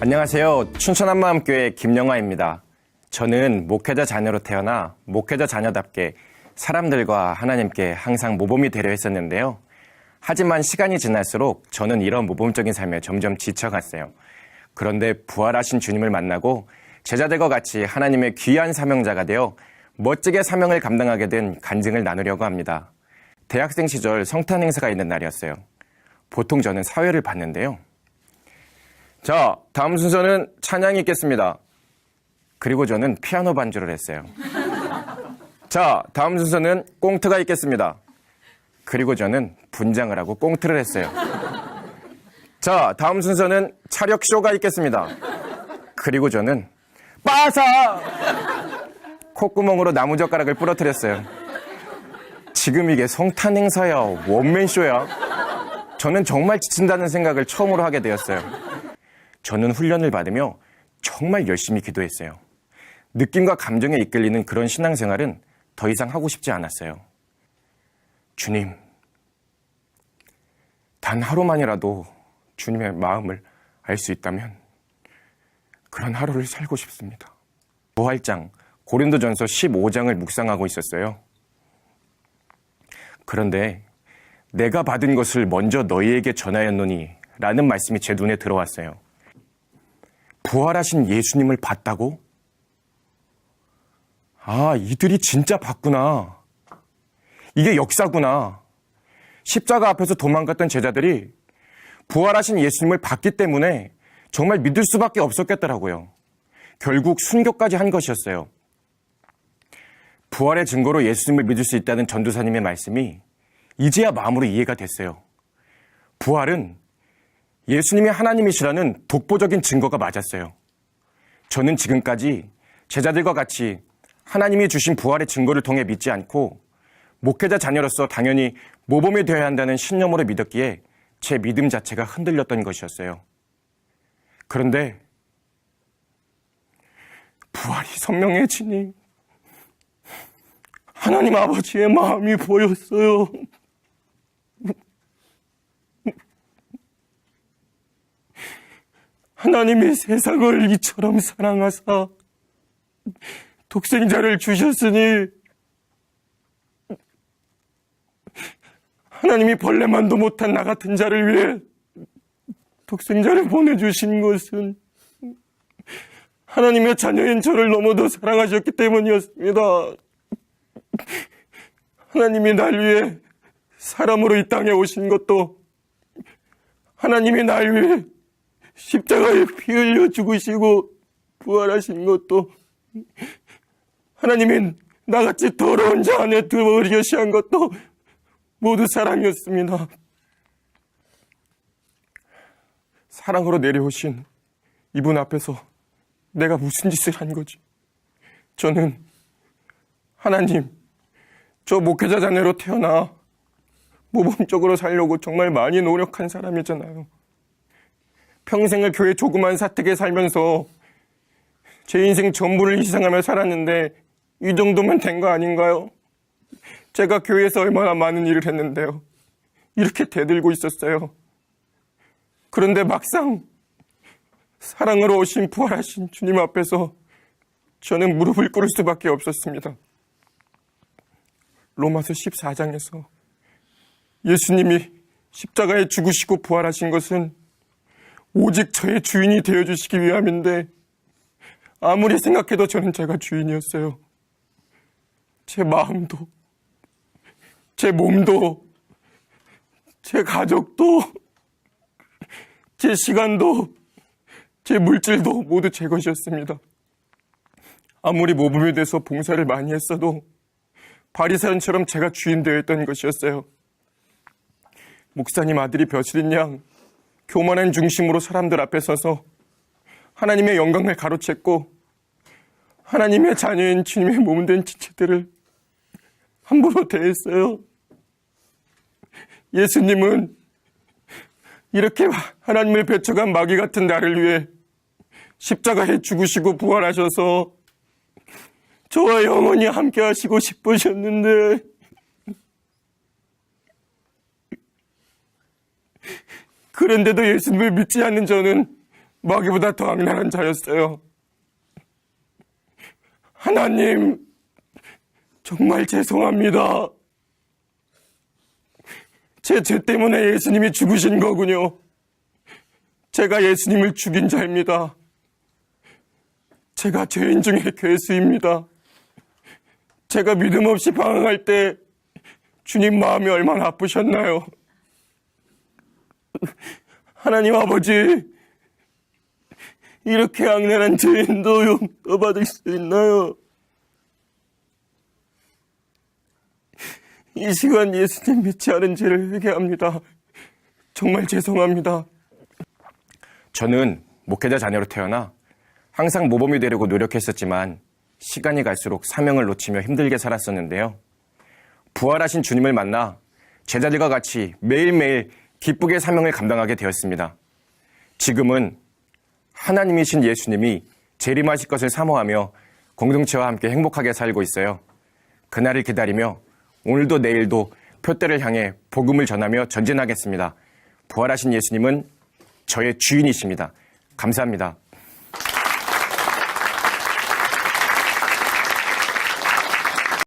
안녕하세요. 춘천 한마음교회 김영화입니다. 저는 목회자 자녀로 태어나 목회자 자녀답게 사람들과 하나님께 항상 모범이 되려 했었는데요. 하지만 시간이 지날수록 저는 이런 모범적인 삶에 점점 지쳐갔어요. 그런데 부활하신 주님을 만나고 제자들과 같이 하나님의 귀한 사명자가 되어 멋지게 사명을 감당하게 된 간증을 나누려고 합니다. 대학생 시절 성탄 행사가 있는 날이었어요. 보통 저는 사회를 봤는데요. 자, 다음 순서는 찬양이 있겠습니다. 그리고 저는 피아노 반주를 했어요. 자, 다음 순서는 꽁트가 있겠습니다. 그리고 저는 분장을 하고 꽁트를 했어요. 자, 다음 순서는 차력쇼가 있겠습니다. 그리고 저는 빠사! 콧구멍으로 나무젓가락을 부러뜨렸어요. 지금 이게 성탄 행사야, 원맨쇼야? 저는 정말 지친다는 생각을 처음으로 하게 되었어요. 저는 훈련을 받으며 정말 열심히 기도했어요. 느낌과 감정에 이끌리는 그런 신앙생활은 더 이상 하고 싶지 않았어요. 주님, 단 하루만이라도 주님의 마음을 알 수 있다면 그런 하루를 살고 싶습니다. 부활장, 고린도전서 15장을 묵상하고 있었어요. 그런데 내가 받은 것을 먼저 너희에게 전하였노니 라는 말씀이 제 눈에 들어왔어요. 부활하신 예수님을 봤다고? 아, 이들이 진짜 봤구나. 이게 역사구나. 십자가 앞에서 도망갔던 제자들이 부활하신 예수님을 봤기 때문에 정말 믿을 수밖에 없었겠더라고요. 결국 순교까지 한 것이었어요. 부활의 증거로 예수님을 믿을 수 있다는 전도사님의 말씀이 이제야 마음으로 이해가 됐어요. 부활은 예수님이 하나님이시라는 독보적인 증거가 맞았어요. 저는 지금까지 제자들과 같이 하나님이 주신 부활의 증거를 통해 믿지 않고 목회자 자녀로서 당연히 모범이 되어야 한다는 신념으로 믿었기에 제 믿음 자체가 흔들렸던 것이었어요. 그런데 부활이 선명해지니 하나님 아버지의 마음이 보였어요. 하나님이 세상을 이처럼 사랑하사 독생자를 주셨으니 하나님이 벌레만도 못한 나 같은 자를 위해 독생자를 보내주신 것은 하나님의 자녀인 저를 너무도 사랑하셨기 때문이었습니다. 하나님이 날 위해 사람으로 이 땅에 오신 것도, 하나님이 날 위해 십자가에 피 흘려 죽으시고 부활하신 것도, 하나님이 나같이 더러운 자 안에 들어오려시 한 것도 모두 사랑이었습니다. 사랑으로 내려오신 이분 앞에서 내가 무슨 짓을 한 거지? 저는 하나님, 저 목회자 자녀로 태어나 모범적으로 살려고 정말 많이 노력한 사람이잖아요. 평생을 교회 조그만 사택에 살면서 제 인생 전부를 희생하며 살았는데 이 정도면 된 거 아닌가요? 제가 교회에서 얼마나 많은 일을 했는데요. 이렇게 대들고 있었어요. 그런데 막상 사랑으로 오신 부활하신 주님 앞에서 저는 무릎을 꿇을 수밖에 없었습니다. 로마서 14장에서 예수님이 십자가에 죽으시고 부활하신 것은 오직 저의 주인이 되어주시기 위함인데 아무리 생각해도 저는 제가 주인이었어요. 제 마음도, 제 몸도, 제 가족도, 제 시간도, 제 물질도 모두 제 것이었습니다. 아무리 모범이 돼서 봉사를 많이 했어도 바리새인처럼 제가 주인 되어 있던 것이었어요. 목사님 아들이 벼슬인 양 교만한 중심으로 사람들 앞에 서서 하나님의 영광을 가로챘고 하나님의 자녀인 주님의 몸된 지체들을 함부로 대했어요. 예수님은 이렇게 하나님을 배척한 마귀 같은 나를 위해 십자가에 죽으시고 부활하셔서 저와 영원히 함께 하시고 싶으셨는데 그런데도 예수님을 믿지 않는 저는 마귀보다 더 악랄한 자였어요. 하나님, 정말 죄송합니다. 제 죄 때문에 예수님이 죽으신 거군요. 제가 예수님을 죽인 자입니다. 제가 죄인 중에 괴수입니다. 제가 믿음 없이 방황할 때 주님 마음이 얼마나 아프셨나요? 하나님 아버지, 이렇게 악랄한 죄인도 용서받을 수 있나요? 이 시간 예수님 믿지 않은 죄를 회개합니다. 정말 죄송합니다. 저는 목회자 자녀로 태어나 항상 모범이 되려고 노력했었지만 시간이 갈수록 사명을 놓치며 힘들게 살았었는데요. 부활하신 주님을 만나 제자들과 같이 매일매일 기쁘게 사명을 감당하게 되었습니다. 지금은 하나님이신 예수님이 재림하실 것을 사모하며 공동체와 함께 행복하게 살고 있어요. 그날을 기다리며 오늘도 내일도 표대를 향해 복음을 전하며 전진하겠습니다. 부활하신 예수님은 저의 주인이십니다. 감사합니다.